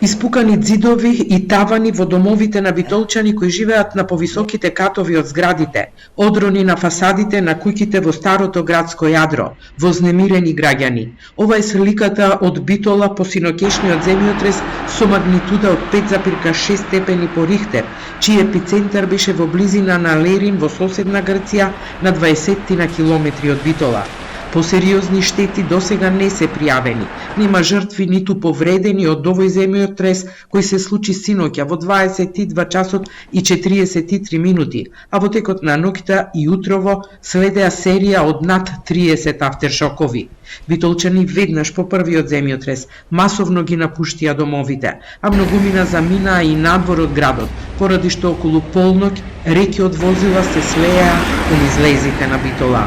Испукани ѕидови и тавани во домовите на битолчани кои живеат на повисоките катови од зградите, одрони на фасадите на куќите во старото градско јадро, вознемирени граѓани. Ова е сликата од Битола по синокешниот земјотрес со магнитуда од 5,6 степени по Рихтер, чиј епицентар беше во близина на Лерин во соседна Грција на 20 на километри од Битола. Посериозни штети досега не се пријавени. Нема жртви ниту повредени од овој земјотрес кој се случи синоќа во 22 часот и 43 минути, а во текот на ноќта и утрово следеа серија од над 30 автершокови. Битолчани веднаш по првиот земјотрес масовно ги напуштија домовите, а многумина заминаа и надвор од градот, поради што околу полноќ реки од возила се слеа кон излезите на Битола.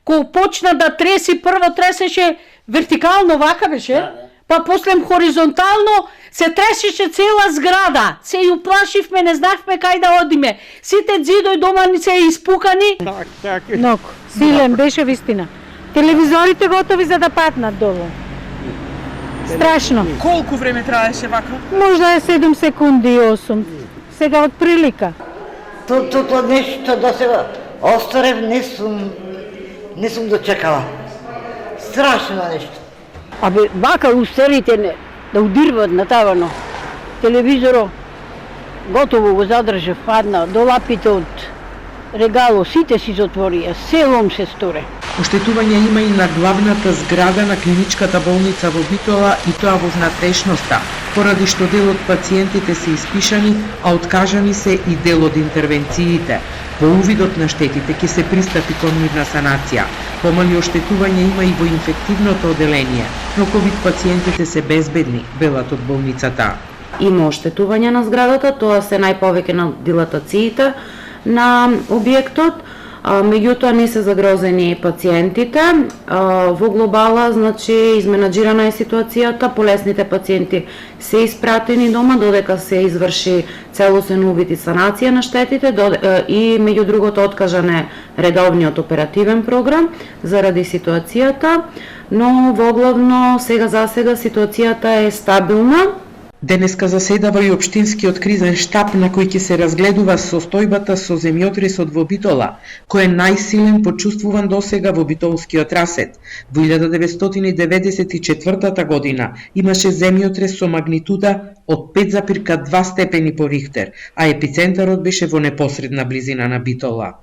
Кога почна да треси, прво тресеше вертикално, вака беше, па после хоризонтално се тресеше цела зграда. Се и уплашивме, не знахме кај да одиме. Сите ѕидови дома ни се испукани. Многу силен беше вистина. Телевизорите готови за да паднат долу. Страшно. Колку време траеше вака? Можда е 7 секунди и 8. Сега од прилика. Тоа нешто до сега острев не сум дочекала. Страшно нешто. Абе, вака устарите да удирват на тавано. Телевизоро готово го задржав, падна до лапите од регало, сите си затворија, селом се сторе. Оштетување има и на главната зграда на клиничката болница во Битола и тоа во внатрешноста, поради што дел од пациентите се испишани, а откажани се и дел од интервенциите. По увидот на штетите ќе се пристапи кон мирна санација. Помали оштетување има и во инфективното оделение, но ковид пациентите се безбедни, велат од болницата. Има оштетување на зградата, тоа се најповеќе на дилатациите на објектот, меѓутоа не се загрозени пациентите. Во глобала, значи, изменаџирана е ситуацијата, полесните пациенти се испратени дома додека се изврши целосен увид и санација на штетите и меѓу другото откажан е редовниот оперативен програм заради ситуацијата, но воглавно сега за сега ситуацијата е стабилна. Денеска заседава и општинскиот кризен штаб на кој ќе се разгледува состојбата со земјотресот во Битола, кој е најсилен почувствуван досега во битолскиот расет. Во 1994 година имаше земјотрес со магнитуда од 5,2 степени по Рихтер, а епицентарот беше во непосредна близина на Битола.